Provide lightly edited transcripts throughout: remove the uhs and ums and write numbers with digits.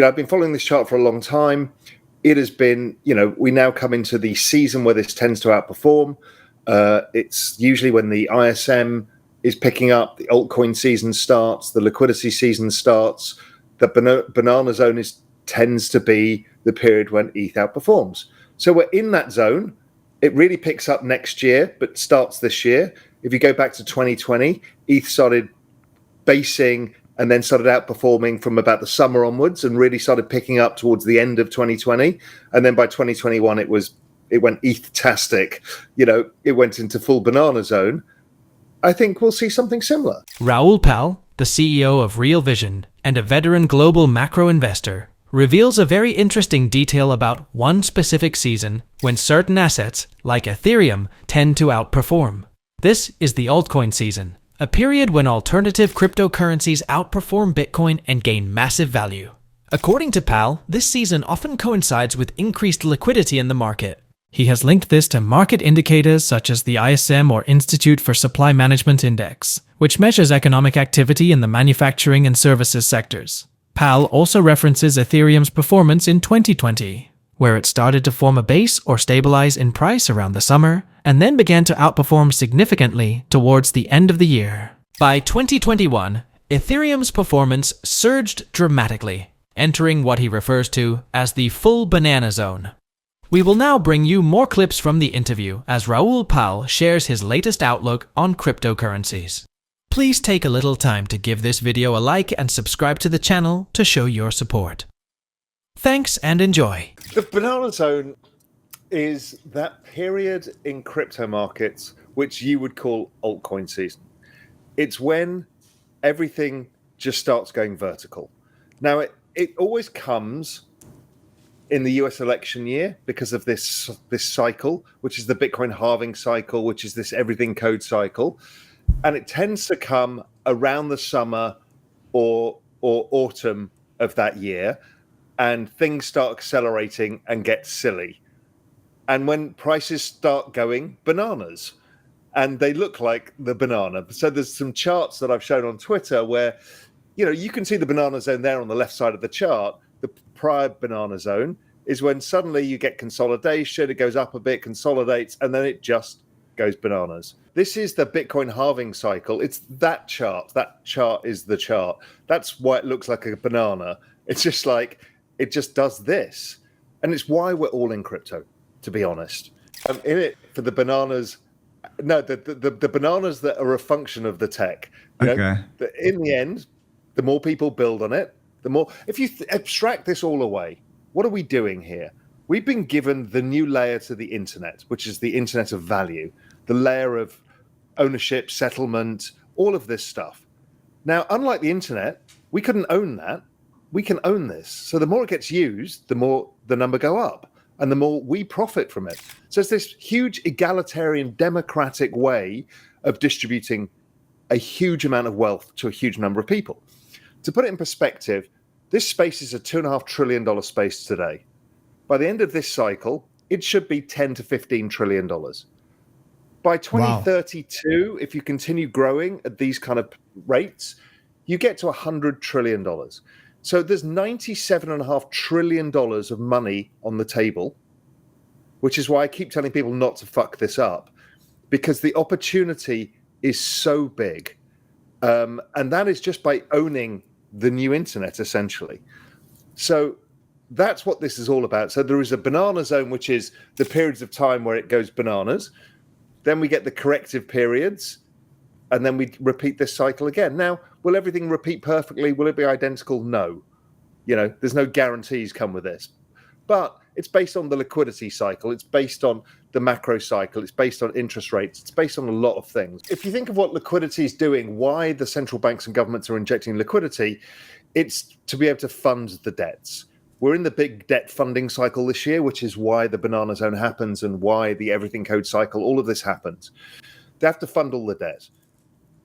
I've been following this chart for a long time. It has been, we now come into the season where this tends to outperform. It's usually when the ISM is picking up, the altcoin season starts, the liquidity season starts. The banana zone tends to be the period when ETH outperforms. So we're in that zone. It really picks up next year, but starts this year. If you go back to 2020, ETH started basing and then started outperforming from about the summer onwards and really started picking up towards the end of 2020. And then by 2021, it went ETH-tastic. It went into full banana zone. I think we'll see something similar. Raoul Pal, the CEO of Real Vision and a veteran global macro investor, reveals a very interesting detail about one specific season when certain assets, like Ethereum, tend to outperform. This is the altcoin season, a period when alternative cryptocurrencies outperform Bitcoin and gain massive value. According to Pal, this season often coincides with increased liquidity in the market. He has linked this to market indicators such as the ISM or Institute for Supply Management Index, which measures economic activity in the manufacturing and services sectors. Pal also references Ethereum's performance in 2020, where it started to form a base or stabilize in price around the summer, and then began to outperform significantly towards the end of the year. By 2021, Ethereum's performance surged dramatically, entering what he refers to as the full banana zone. We will now bring you more clips from the interview as Raoul Pal shares his latest outlook on cryptocurrencies. Please take a little time to give this video a like and subscribe to the channel to show your support. Thanks and enjoy. The banana zone is that period in crypto markets which you would call altcoin season. It's when everything just starts going vertical. Now, it always comes in the US election year because of this cycle, which is the Bitcoin halving cycle, which is this everything code cycle. And it tends to come around the summer or autumn of that year, and things start accelerating and get silly. And when prices start going bananas, and they look like the banana. So there's some charts that I've shown on Twitter where, you can see the banana zone there on the left side of the chart. The prior banana zone is when suddenly you get consolidation, it goes up a bit, consolidates, and then it just goes bananas. This is the Bitcoin halving cycle. It's that chart. That chart is the chart. That's why it looks like a banana. It's just like, it just does this. And it's why we're all in crypto, to be honest. I'm in it for the bananas. No, the bananas that are a function of the tech. Okay. In the end, the more people build on it, the more... If you abstract this all away, what are we doing here? We've been given the new layer to the internet, which is the internet of value, the layer of ownership, settlement, all of this stuff. Now, unlike the internet, we couldn't own that. We can own this. So the more it gets used, the more the number go up and the more we profit from it. So it's this huge egalitarian democratic way of distributing a huge amount of wealth to a huge number of people. To put it in perspective, this space is a $2.5 trillion space today. By the end of this cycle, it should be $10 to $15 trillion. By 2032, if you continue growing at these kind of rates, you get to $100 trillion. So there's $97.5 trillion of money on the table, which is why I keep telling people not to fuck this up, because the opportunity is so big. And that is just by owning the new internet, essentially. So that's what this is all about. So there is a banana zone, which is the periods of time where it goes bananas. Then we get the corrective periods, and then we repeat this cycle again. Now, will everything repeat perfectly? Will it be identical? No. There's no guarantees come with this. But it's based on the liquidity cycle. It's based on the macro cycle. It's based on interest rates. It's based on a lot of things. If you think of what liquidity is doing, why the central banks and governments are injecting liquidity, it's to be able to fund the debts. We're in the big debt funding cycle this year, which is why the banana zone happens and why the everything code cycle, all of this happens. They have to fund all the debt.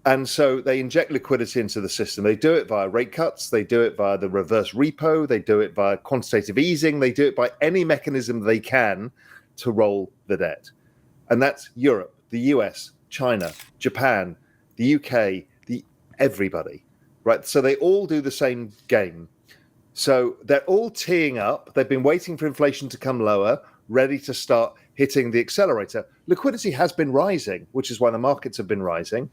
And so they inject liquidity into the system. They do it via rate cuts. They do it via the reverse repo. They do it via quantitative easing. They do it by any mechanism they can to roll the debt. And that's Europe, the US, China, Japan, the UK, everybody, right? So they all do the same game. So they're all teeing up. They've been waiting for inflation to come lower, ready to start hitting the accelerator. Liquidity has been rising, which is why the markets have been rising.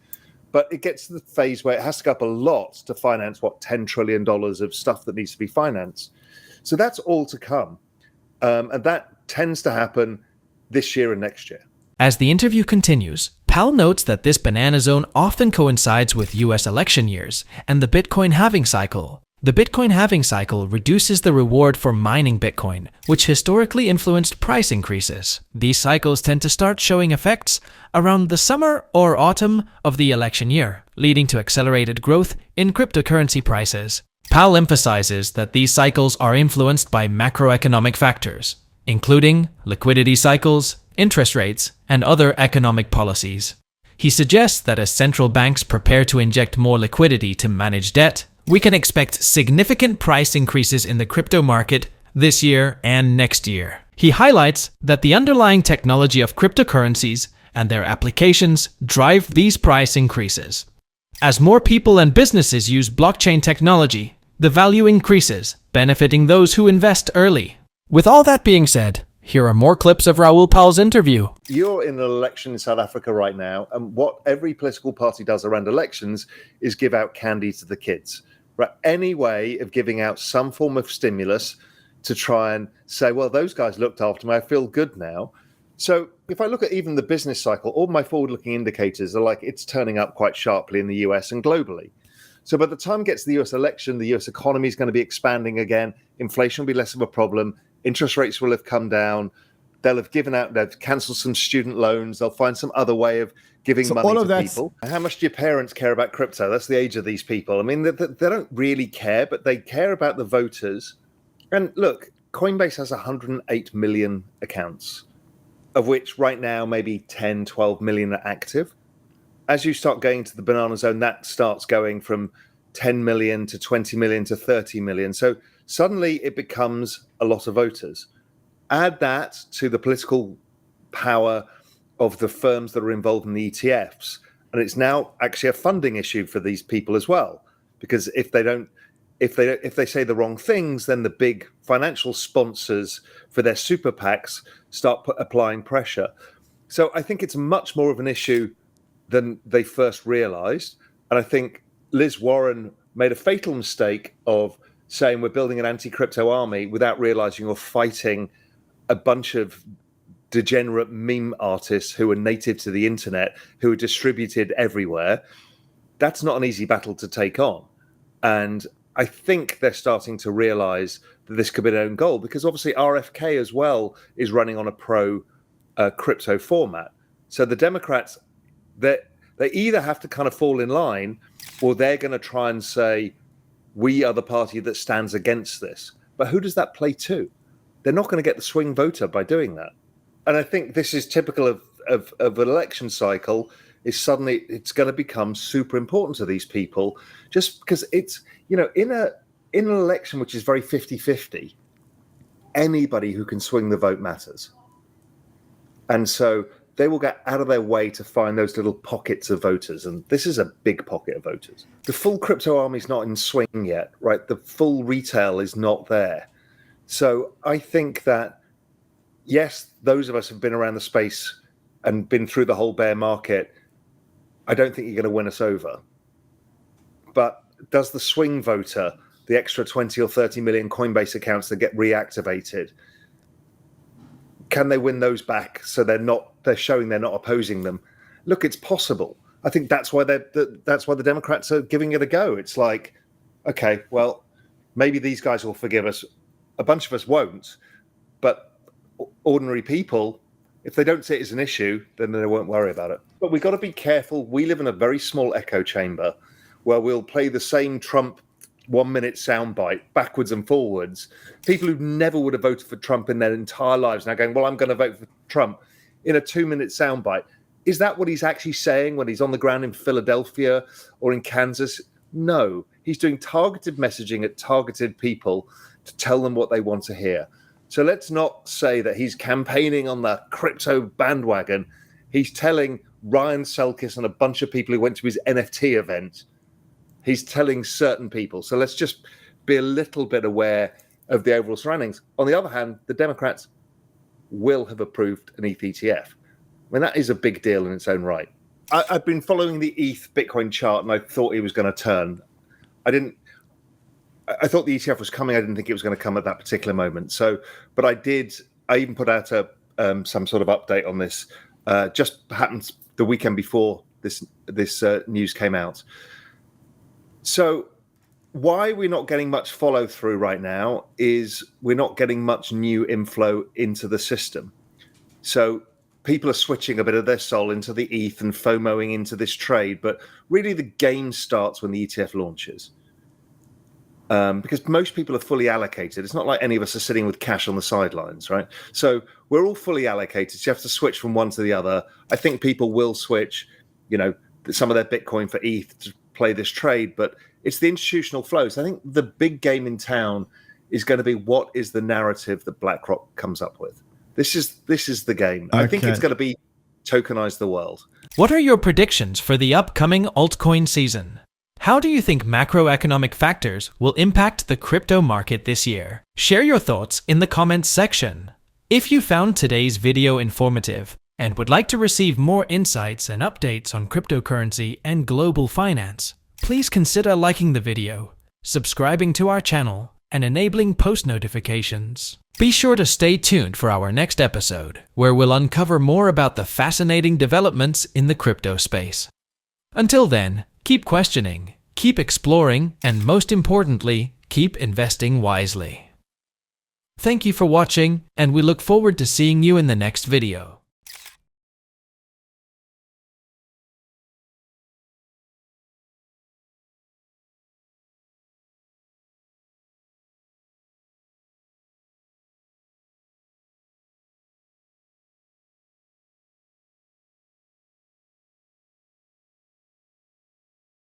But it gets to the phase where it has to go up a lot to finance, $10 trillion of stuff that needs to be financed. So that's all to come. And that tends to happen this year and next year. As the interview continues, Powell notes that this banana zone often coincides with US election years and the Bitcoin halving cycle. The Bitcoin halving cycle reduces the reward for mining Bitcoin, which historically influenced price increases. These cycles tend to start showing effects around the summer or autumn of the election year, leading to accelerated growth in cryptocurrency prices. Powell emphasizes that these cycles are influenced by macroeconomic factors, including liquidity cycles, interest rates, and other economic policies. He suggests that as central banks prepare to inject more liquidity to manage debt, we can expect significant price increases in the crypto market this year and next year. He highlights that the underlying technology of cryptocurrencies and their applications drive these price increases. As more people and businesses use blockchain technology, the value increases, benefiting those who invest early. With all that being said, here are more clips of Raoul Powell's interview. You're in an election in South Africa right now, and what every political party does around elections is give out candy to the kids. Right? Any way of giving out some form of stimulus to try and say, well, those guys looked after me, I feel good now. So if I look at even the business cycle, all my forward-looking indicators are like it's turning up quite sharply in the US and globally. So by the time it gets to the US election, the US economy is going to be expanding again. Inflation will be less of a problem. Interest rates will have come down. They'll have they've cancelled some student loans. They'll find some other way of giving money to people. How much do your parents care about crypto? That's the age of these people. I mean, they don't really care, but they care about the voters. And look, Coinbase has 108 million accounts, of which right now maybe 10, 12 million are active. As you start going to the banana zone, that starts going from 10 million to 20 million to 30 million. So suddenly it becomes a lot of voters. Add that to the political power of the firms that are involved in the ETFs, and it's now actually a funding issue for these people as well. Because if they say the wrong things, then the big financial sponsors for their super PACs start applying pressure. So I think it's much more of an issue than they first realized. And I think Liz Warren made a fatal mistake of saying we're building an anti-crypto army without realizing you're fighting a bunch of degenerate meme artists who are native to the internet, who are distributed everywhere. That's not an easy battle to take on. And I think they're starting to realize that this could be their own goal, because obviously RFK as well is running on a pro crypto format. So the Democrats, they either have to kind of fall in line, or they're going to try and say, we are the party that stands against this. But who does that play to? They're not going to get the swing voter by doing that. And I think this is typical of an election cycle, is suddenly it's going to become super important to these people, just because it's, in an election which is very 50-50, anybody who can swing the vote matters. And so they will get out of their way to find those little pockets of voters. And this is a big pocket of voters. The full crypto army is not in swing yet, right? The full retail is not there. So I think that, yes, those of us have been around the space and been through the whole bear market. I don't think you're going to win us over. But does the swing voter, the extra 20 or 30 million Coinbase accounts that get reactivated, can they win those back so they're showing they're not opposing them? Look, it's possible. I think that's why the Democrats are giving it a go. It's like, okay, well, maybe these guys will forgive us. A bunch of us won't, but ordinary people, if they don't see it as an issue, then they won't worry about it. But we've got to be careful. We live in a very small echo chamber where we'll play the same Trump 1 minute soundbite backwards and forwards. People who never would have voted for Trump in their entire lives now going, well, I'm going to vote for Trump in a 2 minute soundbite. Is that what he's actually saying when he's on the ground in Philadelphia or in Kansas? No, he's doing targeted messaging at targeted people to tell them what they want to hear. So let's not say that he's campaigning on the crypto bandwagon. He's telling Ryan Selkis and a bunch of people who went to his NFT event, he's telling certain people. So let's just be a little bit aware of the overall surroundings. On the other hand, the Democrats will have approved an ETH ETF. I mean, that is a big deal in its own right. I've been following the ETH Bitcoin chart, and I thought it was going to turn. I thought the ETF was coming. I didn't think it was going to come at that particular moment. So, but I did. I even put out some sort of update on this. Just happened the weekend before this news came out. So, why we're not getting much follow through right now is we're not getting much new inflow into the system. So people are switching a bit of their soul into the ETH and FOMOing into this trade, but really the game starts when the ETF launches. Because most people are fully allocated. It's not like any of us are sitting with cash on the sidelines, right? So we're all fully allocated. So you have to switch from one to the other. I think people will switch, some of their Bitcoin for ETH to play this trade, but it's the institutional flows. I think the big game in town is going to be what is the narrative that BlackRock comes up with. This is the game. Okay. I think it's going to be tokenize the world. What are your predictions for the upcoming altcoin season? How do you think macroeconomic factors will impact the crypto market this year? Share your thoughts in the comments section. If you found today's video informative and would like to receive more insights and updates on cryptocurrency and global finance, please consider liking the video, subscribing to our channel, and enabling post notifications. Be sure to stay tuned for our next episode, where we'll uncover more about the fascinating developments in the crypto space. Until then, keep questioning, keep exploring, and most importantly, keep investing wisely. Thank you for watching, and we look forward to seeing you in the next video.